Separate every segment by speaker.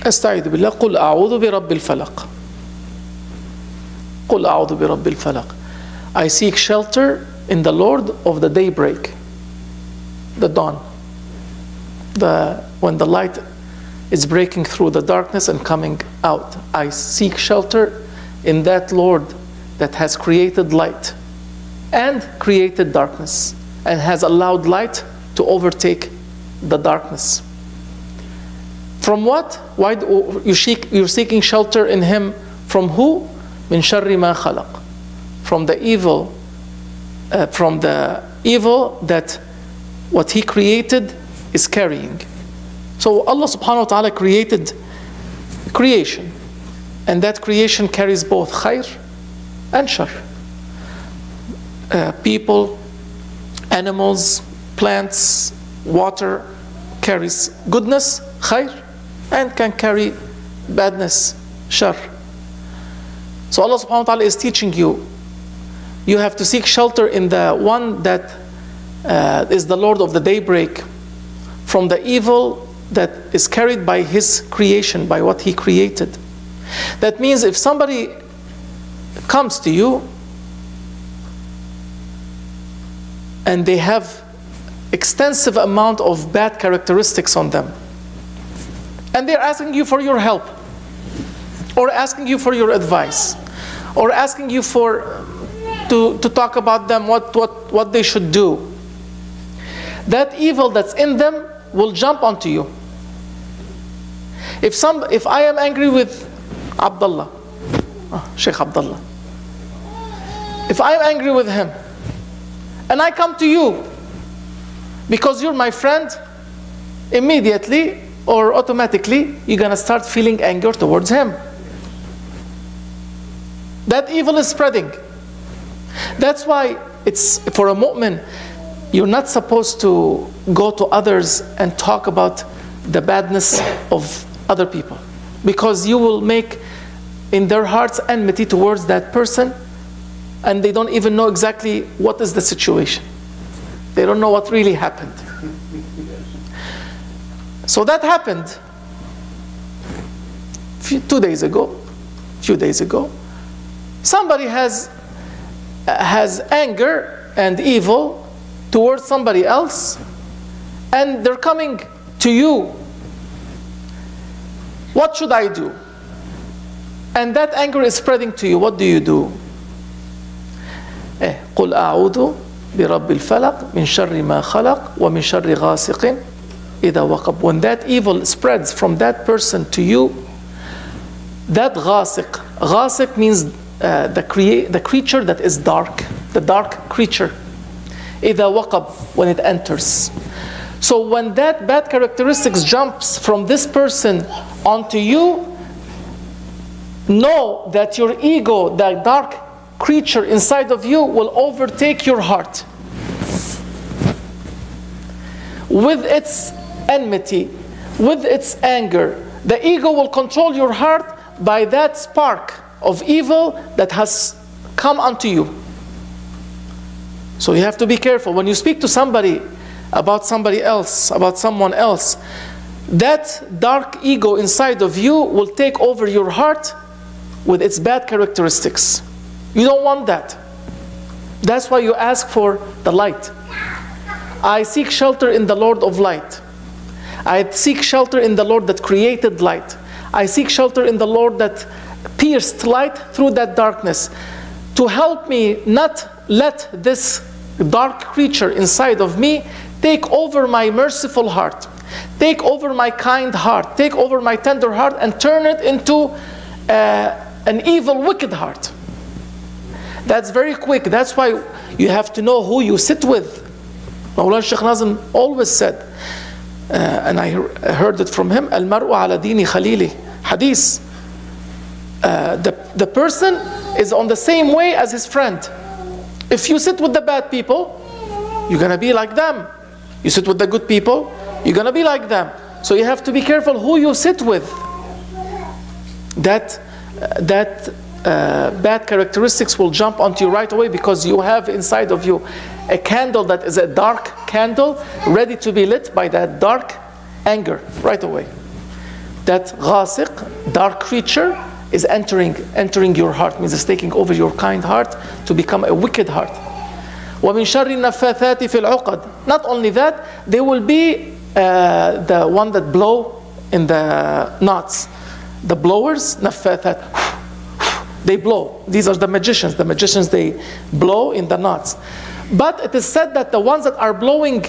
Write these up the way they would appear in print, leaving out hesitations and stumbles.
Speaker 1: استعيذ بالله قل أعوذ برب الفلق قل أعوذ برب الفلق. I seek shelter in the Lord of the daybreak, the dawn, when the light is breaking through the darkness and coming out. I seek shelter in that Lord that has created light and created darkness and has allowed light to overtake the darkness. From what? Why you're seeking shelter in Him? From who? من شر ما خلق. From the evil that what He created is carrying. So Allah subhanahu wa ta'ala created creation, and that creation carries both khair and shar. People, animals, plants, water carries goodness, khair, and can carry badness, shar. So Allah subhanahu wa ta'ala is teaching you, you have to seek shelter in the one that is the Lord of the daybreak, from the evil that is carried by His creation, by what He created. That means if somebody comes to you and they have extensive amount of bad characteristics on them, and they're asking you for your help, or asking you for your advice, or asking you to talk about them, what they should do, that evil that's in them will jump onto you. If I am angry with Abdullah, Sheikh Abdullah, if I am angry with him and I come to you because you're my friend, immediately or automatically you're going to start feeling anger towards him. That evil is spreading. That's why it's for a mu'min, you're not supposed to go to others and talk about the badness of other people, because you will make in their hearts enmity towards that person, and they don't even know exactly what is the situation. They don't know what really happened. So that happened few days ago. Somebody has anger and evil towards somebody else, and they're coming to you. What should I do? And that anger is spreading to you. What do you do? قُلْ أَعُوذُ بِرَبِّ الْفَلَقِ مِنْ شَرِّ مَا خَلَقَ وَمِنْ شَرِّ غَاسِقٍ إِذَا وَقَبَ. When that evil spreads from that person to you, that ghasiq means the creature that is dark, the dark creature. إِذَا وَقَبَ, when it enters. So when that bad characteristics jumps from this person onto you, know that your ego, that dark creature inside of you, will overtake your heart with its enmity, with its anger. The ego will control your heart by that spark of evil that has come unto you. So you have to be careful when you speak to somebody about somebody else, about someone else. That dark ego inside of you will take over your heart with its bad characteristics. You don't want that. That's why you ask for the light. I seek shelter in the Lord of light. I seek shelter in the Lord that created light. I seek shelter in the Lord that pierced light through that darkness, to help me not let this dark creature inside of me take over my merciful heart, take over my kind heart, take over my tender heart, and turn it into an evil, wicked heart. That's very quick. That's why you have to know who you sit with. Mawlana Shaykh Nazim always said, and I heard it from him, Al-mar'u ala dini khalili, hadith. The person is on the same way as his friend. If you sit with the bad people, you're going to be like them. You sit with the good people, you're going to be like them. So you have to be careful who you sit with. That bad characteristics will jump onto you right away, because you have inside of you a candle that is a dark candle ready to be lit by that dark anger right away. that ghasiq, dark creature, is entering your heart, means it's taking over your kind heart to become a wicked heart. وَمِن شَرِّ النَّفَّاثَاتِ فِي الْعُقَدِ. Not only that, they will be the one that blow in the knots. The blowers, naffathat, they blow. These are the magicians. The magicians, they blow in the knots. But it is said that the ones that are blowing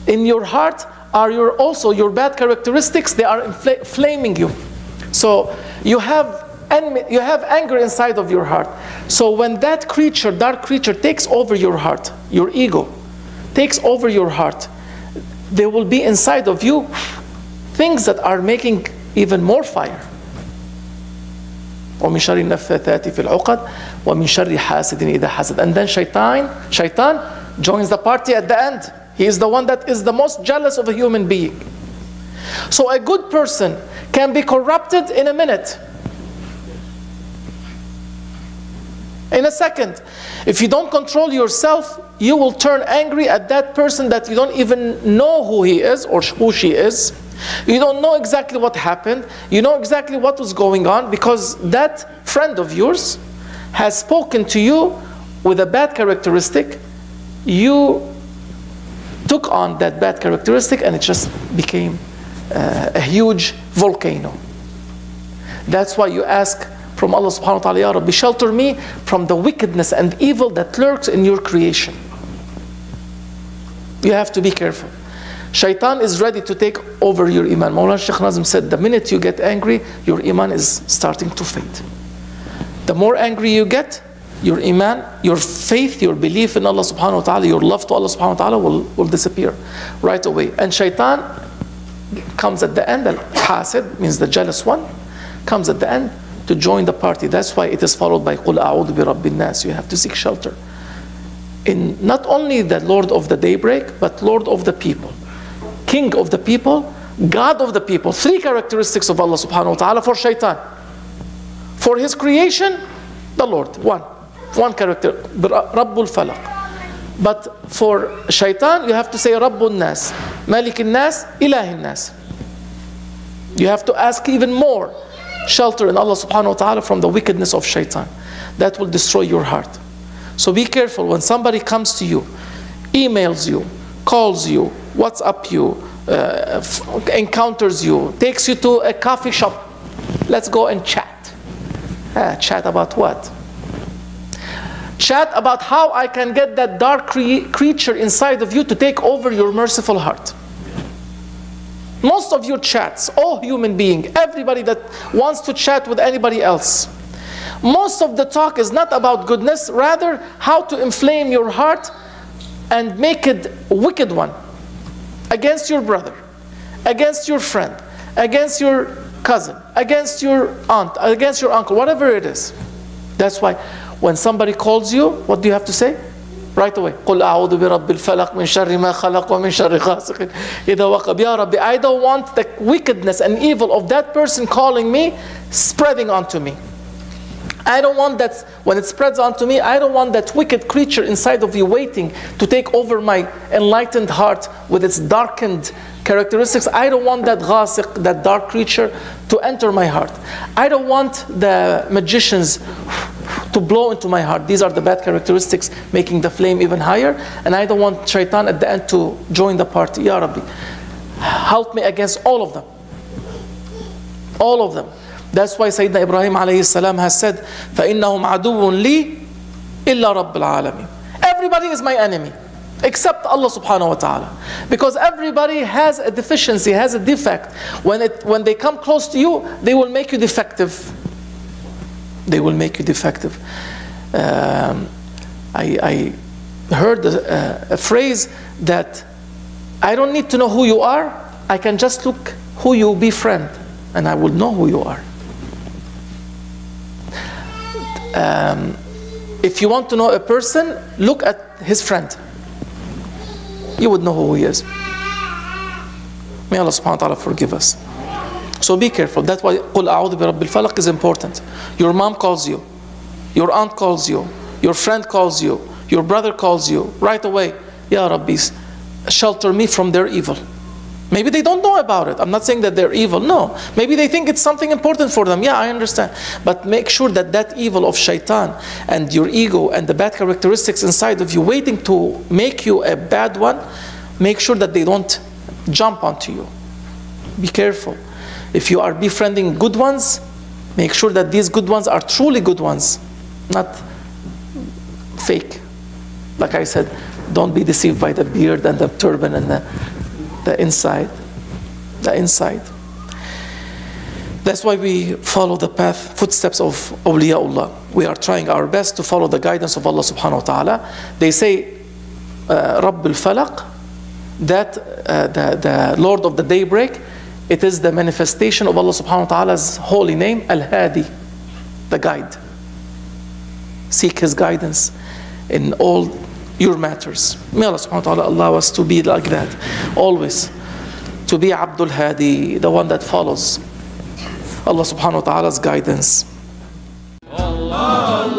Speaker 1: in your heart are also your bad characteristics. They are inflaming you. So you have anger inside of your heart. So when that creature, dark creature, takes over your heart, your ego, takes over your heart, there will be inside of you things that are making even more fire. وَمِن شَرِّ النَّفَّاثَاتِ فِي الْعُقَدِ وَمِن شَرِّ حَاسِدٍ إِذَا حَسَدَ. And then shaitan joins the party at the end. He is the one that is the most jealous of a human being. So a good person can be corrupted in a minute, in a second. If you don't control yourself, you will turn angry at that person that you don't even know who he is or who she is. You don't know exactly what happened. You know exactly what was going on because that friend of yours has spoken to you with a bad characteristic. You took on that bad characteristic and it just became a huge volcano. That's why you ask from Allah subhanahu wa ta'ala, Ya Rabbi, shelter me from the wickedness and evil that lurks in your creation. You have to be careful. Shaitan is ready to take over your iman. Mawlana Shaykh Nazim said, the minute you get angry, your iman is starting to fade. The more angry you get, your iman, your faith, your belief in Allah subhanahu wa ta'ala, your love to Allah subhanahu wa ta'ala will disappear right away. And shaitan comes at the end, al-hasid means the jealous one, comes at the end to join the party. That's why it is followed by قُلْ أَعُوذُ بِرَبِّ النَّاسِ. You have to seek shelter in not only the Lord of the daybreak, but Lord of the people, King of the people, God of the people. Three characteristics of Allah subhanahu wa ta'ala for shaitan. For his creation, the Lord, one character, Rabbul Falaq. But for shaitan, you have to say Rabbul Nas, Malikin Nas, Ilahin Nas. You have to ask even more shelter in Allah subhanahu wa ta'ala from the wickedness of shaitan. That will destroy your heart. So be careful when somebody comes to you, emails you, calls you, WhatsApp you, encounters you, takes you to a coffee shop. Let's go and chat. Chat about what? Chat about how I can get that dark creature inside of you to take over your merciful heart. Most of your chats, all human being, everybody that wants to chat with anybody else, most of the talk is not about goodness, rather how to inflame your heart and make it a wicked one against your brother, against your friend, against your cousin, against your aunt, against your uncle, whatever it is. That's why when somebody calls you, what do you have to say? Right away. قُلْ أَعُوذُ بِرَبِّ الْفَلَقِ مِنْ شَرِّ مَا خَلَقَ وَمِنْ شَرِّ غَاسِقٍ إِذَا وَقَبَ. Ya Rabbi, I don't want the wickedness and evil of that person calling me spreading onto me. I don't want that, when it spreads onto me, I don't want that wicked creature inside of you waiting to take over my enlightened heart with its darkened characteristics. I don't want that ghasiq, that dark creature, to enter my heart. I don't want the magicians to blow into my heart. These are the bad characteristics making the flame even higher. And I don't want shaitan at the end to join the party. Ya Rabbi, help me against all of them. All of them. That's why Sayyidina Ibrahim alayhi salam has said, فَإِنَّهُمْ عَدُوٌ لِي إِلَّا رَبِّ الْعَالَمِينَ. Everybody is my enemy, except Allah subhanahu wa ta'ala. Because everybody has a deficiency, has a defect. When they come close to you, they will make you defective. They will make you defective. I heard a phrase that I don't need to know who you are, I can just look who you befriend, and I will know who you are. If you want to know a person, look at his friend. You would know who he is. May Allah subhanahu wa ta'ala forgive us. So be careful. That's why قُلْ أَعُوذُ بِرَبِّ الْفَلَقِ is important. Your mom calls you, your aunt calls you, your friend calls you, your brother calls you, right away, Ya Rabbi, shelter me from their evil. Maybe they don't know about it. I'm not saying that they're evil. No. Maybe they think it's something important for them. Yeah, I understand. But make sure that that evil of shaitan and your ego and the bad characteristics inside of you waiting to make you a bad one, make sure that they don't jump onto you. Be careful. If you are befriending good ones, make sure that these good ones are truly good ones, not fake. Like I said, don't be deceived by the beard and the turban and the inside. The inside. That's why we follow the footsteps of awliyaullah. We are trying our best to follow the guidance of Allah subhanahu wa ta'ala. They say, Rabb al-Falaq, that the Lord of the daybreak, it is the manifestation of Allah subhanahu wa ta'ala's holy name, Al-Hadi, the guide. Seek His guidance in all your matters. May Allah subhanahu wa ta'ala allow us to be like that, always. To be Abdul Hadi, the one that follows Allah subhanahu wa ta'ala's guidance. Allah.